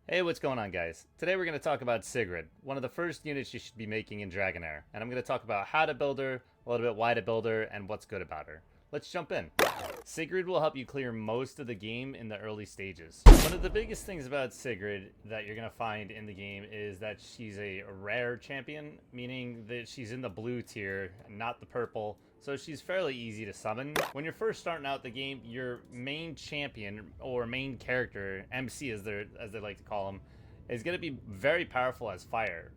Hey, what's going on, guys? Today we're going to talk about Sigrid, one of the first units you should be making in Dragonair, and I'm going to talk about how to build her, a little bit why to build her, and what's good about her. Let's jump in. Sigrid will help you clear most of the game in the early stages. One of the biggest things about Sigrid that you're going to find in the game is that she's a rare champion, meaning that she's in the blue tier, not the purple, so she's fairly easy to summon. When you're first starting out the game, your main champion, or main character, MC as they like to call him, is going to be very powerful as fire.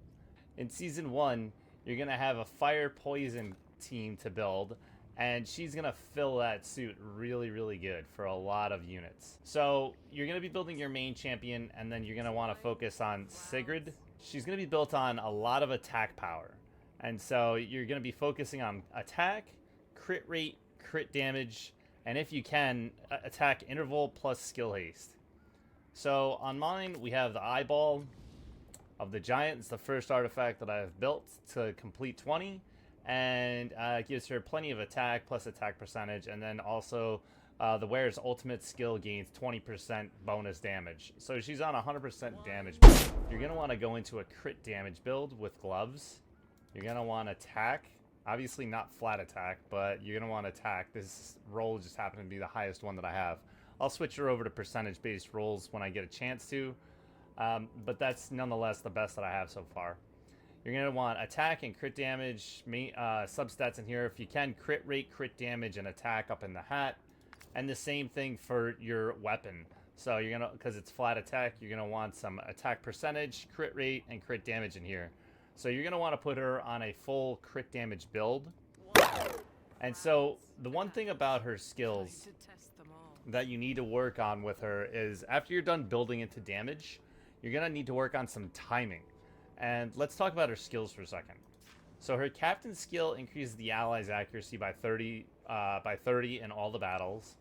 In Season 1, you're going to have a fire poison team to build, and she's going to fill that suit really, really good for a lot of units. So you're going to be building your main champion, and then you're going to want to focus on Sigrid. She's going to be built on a lot of attack power. And so you're going to be focusing on attack, crit rate, crit damage, and if you can, attack interval plus skill haste. So on mine, we have the eyeball of the giant. It's the first artifact that I've built to complete 20, and it gives her plenty of attack plus attack percentage, and then also the wearer's ultimate skill gains 20% bonus damage. So she's on 100% damage build. You're going to want to go into a crit damage build with gloves. You're going to want attack. Obviously not flat attack, but you're going to want attack. This roll just happened to be the highest one that I have. I'll switch her over to percentage-based rolls when I get a chance to. But that's nonetheless the best that I have so far. You're going to want attack and crit damage, substats in here. If you can, crit rate, crit damage, and attack up in the hat. And the same thing for your weapon. So you're going to, because it's flat attack, you're going to want some attack percentage, crit rate, and crit damage in here. So you're going to want to put her on a full crit damage build. And so the one thing about her skills that you need to work on with her is after you're done building into damage, you're going to need to work on some timing. And let's talk about her skills for a second. So her captain skill increases the allies' accuracy by 30 in all the battles.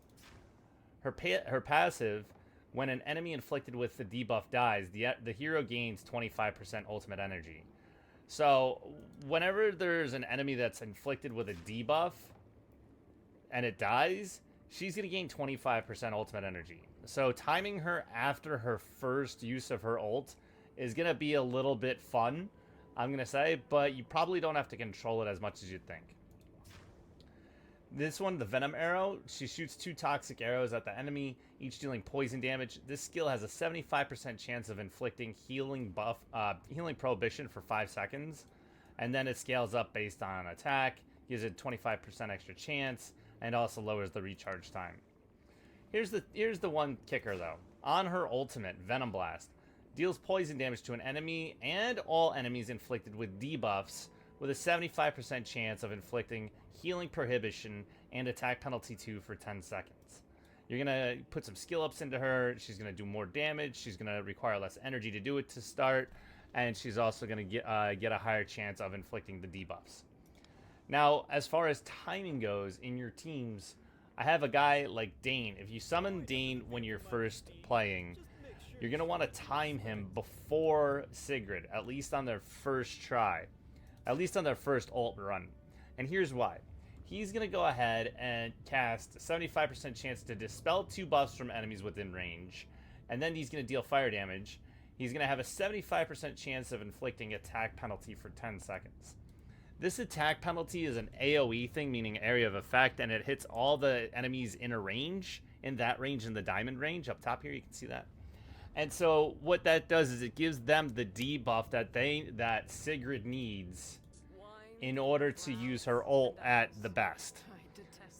Her passive, when an enemy inflicted with the debuff dies, the hero gains 25% ultimate energy. So whenever there's an enemy that's inflicted with a debuff and it dies, she's going to gain 25% ultimate energy. So timing her after her first use of her ult is going to be a little bit fun, I'm going to say, but you probably don't have to control it as much as you'd think. This one, the Venom Arrow, she shoots 2 toxic arrows at the enemy, each dealing poison damage. This skill has a 75% chance of inflicting healing prohibition for 5 seconds, and then it scales up based on attack, gives it 25% extra chance, and also lowers the recharge time. Here's the one kicker though. On her ultimate, Venom Blast deals poison damage to an enemy and all enemies inflicted with debuffs, with a 75% chance of inflicting healing prohibition and attack penalty 2 for 10 seconds. You're going to put some skill ups into her. She's going to do more damage. She's going to require less energy to do it to start. And she's also going to get a higher chance of inflicting the debuffs. Now, as far as timing goes in your teams, I have a guy like Dane. If you summon Dane when you're first playing, you're going to want to time him before Sigrid, at least on their first try. At least on their first ult run. And here's why. He's going to go ahead and cast 75% chance to dispel 2 buffs from enemies within range. And then he's going to deal fire damage. He's going to have a 75% chance of inflicting attack penalty for 10 seconds. This attack penalty is an AoE thing, meaning area of effect, and it hits all the enemies in a range, in that range, in the diamond range. Up top here, you can see that. And so what that does is it gives them the debuff that Sigrid needs in order to use her ult at the best.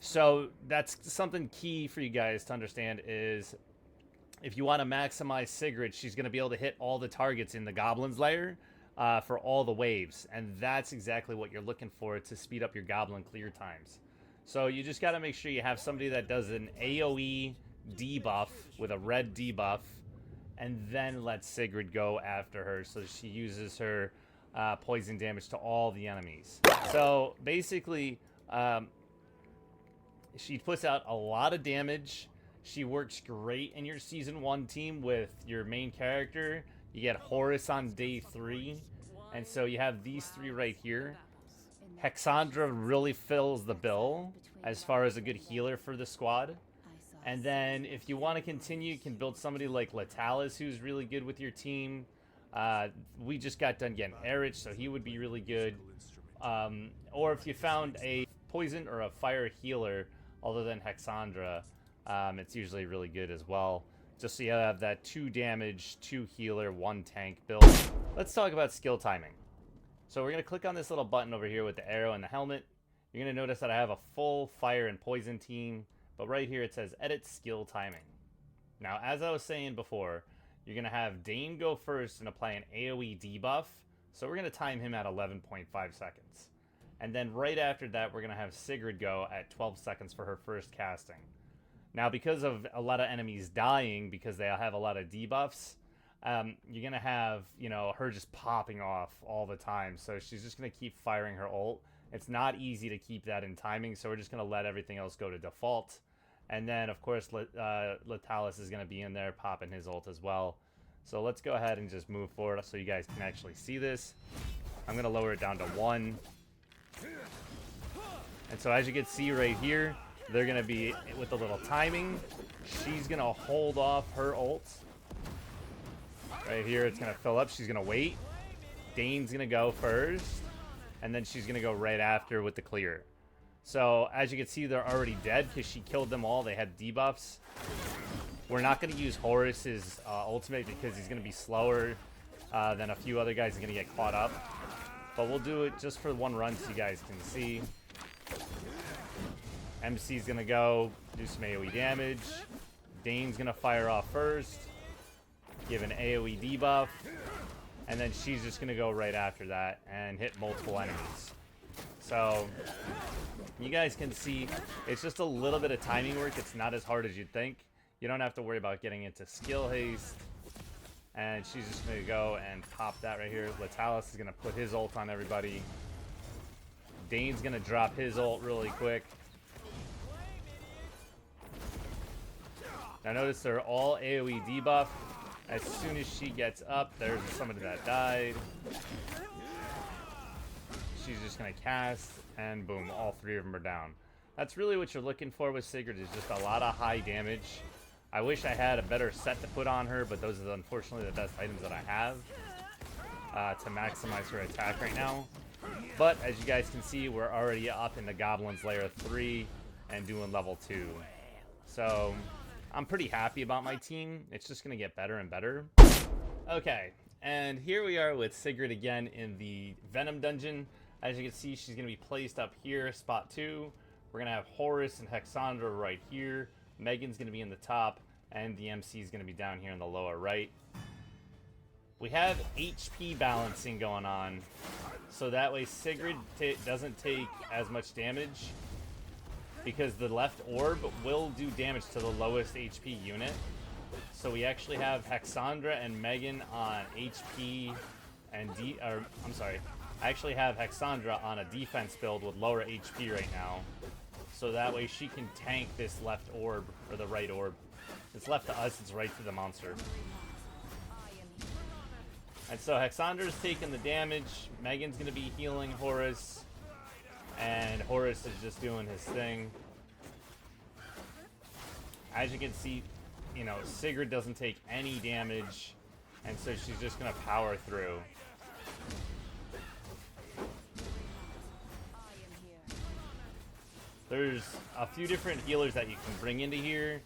So that's something key for you guys to understand is if you want to maximize Sigrid, she's going to be able to hit all the targets in the Goblin's lair for all the waves. And that's exactly what you're looking for to speed up your Goblin clear times. So you just got to make sure you have somebody that does an AoE debuff with a red debuff, and then let Sigrid go after her so she uses her poison damage to all the enemies. So basically, she puts out a lot of damage. She works great in your Season 1 team with your main character. You get Horus on day 3, and so you have these 3 right here. Hexandra really fills the bill as far as a good healer for the squad. And then if you want to continue, you can build somebody like Latalis, who's really good with your team. We just got done getting Erich, so he would be really good. Or if you found a poison or a fire healer other than Hexandra, it's usually really good as well. Just so you have that 2 damage, 2 healer, 1 tank build. Let's talk about skill timing. So we're going to click on this little button over here with the arrow and the helmet. You're going to notice that I have a full fire and poison team. But right here it says edit skill timing. Now, as I was saying before, you're going to have Dane go first and apply an AoE debuff. So we're going to time him at 11.5 seconds. And then right after that, we're going to have Sigrid go at 12 seconds for her first casting. Now, because of a lot of enemies dying, because they have a lot of debuffs, you're going to have, you know, her just popping off all the time. So she's just going to keep firing her ult. It's not easy to keep that in timing, so we're just going to let everything else go to default. And then, of course, Latalis is going to be in there popping his ult as well. So let's go ahead and just move forward so you guys can actually see this. I'm going to lower it down to 1. And so as you can see right here, they're going to be with a little timing. She's going to hold off her ult. Right here, it's going to fill up. She's going to wait. Dane's going to go first. And then she's going to go right after with the clear. So, as you can see, they're already dead because she killed them all. They had debuffs. We're not going to use Horus's ultimate because he's going to be slower than a few other guys are going to get caught up. But we'll do it just for 1 run so you guys can see. MC's going to go do some AoE damage. Dane's going to fire off first. Give an AoE debuff. And then she's just going to go right after that and hit multiple enemies. So, you guys can see it's just a little bit of timing work. It's not as hard as you'd think. You don't have to worry about getting into skill haste. And she's just going to go and pop that right here. Latalis is going to put his ult on everybody. Dane's going to drop his ult really quick. Now notice they're all AoE debuff. As soon as she gets up, there's somebody that died. She's just going to cast, and boom, all 3 of them are down. That's really what you're looking for with Sigrid, is just a lot of high damage. I wish I had a better set to put on her, but those are unfortunately the best items that I have to maximize her attack right now. But as you guys can see, we're already up in the Goblin's Lair 3 and doing level 2. So I'm pretty happy about my team. It's just going to get better and better. Okay, and here we are with Sigrid again in the Venom Dungeon. As you can see, she's going to be placed up here, spot 2. We're going to have Horus and Hexandra right here. Megan's going to be in the top, and the MC is going to be down here in the lower right. We have HP balancing going on, so that way Sigrid doesn't take as much damage, because the left orb will do damage to the lowest HP unit. So we actually have Hexandra and Megan on HP and I actually have Hexandra on a defense build with lower HP right now. So that way she can tank this left orb, or the right orb. It's left to us, it's right to the monster. And so Hexandra's taking the damage. Megan's going to be healing Horus. And Horus is just doing his thing. As you can see, you know, Sigrid doesn't take any damage. And so she's just going to power through. There's a few different healers that you can bring into here.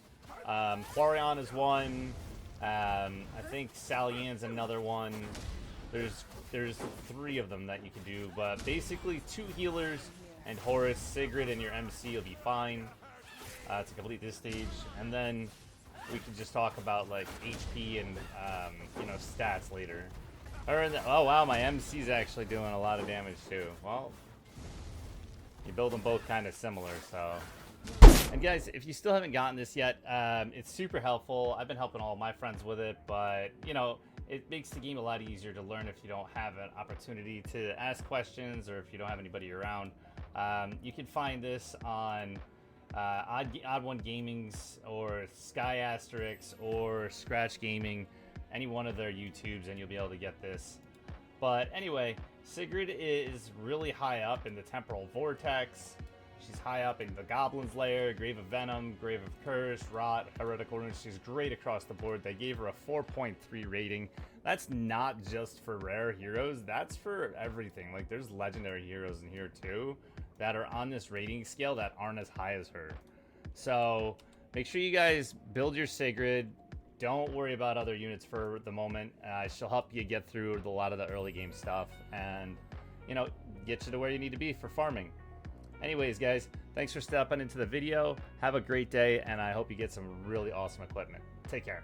Quarion is one. I think Sally Ann's another one. There's 3 of them that you can do, but basically 2 healers and Horus, Sigrid, and your MC will be fine to complete this stage. And then we can just talk about like HP and you know, stats later. Oh wow, my MC's actually doing a lot of damage too. Well, you build them both kind of similar, so. And guys, if you still haven't gotten this yet, it's super helpful. I've been helping all my friends with it, but you know, it makes the game a lot easier to learn if you don't have an opportunity to ask questions or if you don't have anybody around. You can find this on Odd One Gaming's or Sky Asterix or Scratch Gaming, any one of their YouTubes, and you'll be able to get this. But anyway, Sigrid is really high up in the temporal vortex. She's high up in the Goblin's Lair, Grave of Venom, Grave of Curse, Rot, Heretical Runes. She's great across the board. They gave her a 4.3 rating. That's not just for rare heroes, that's for everything. Like, there's legendary heroes in here too that are on this rating scale that aren't as high as her. So make sure you guys build your Sigrid. Don't worry about other units for the moment. She'll help you get through a lot of the early game stuff and, you know, get you to where you need to be for farming. Anyways, guys, thanks for stepping into the video. Have a great day, and I hope you get some really awesome equipment. Take care.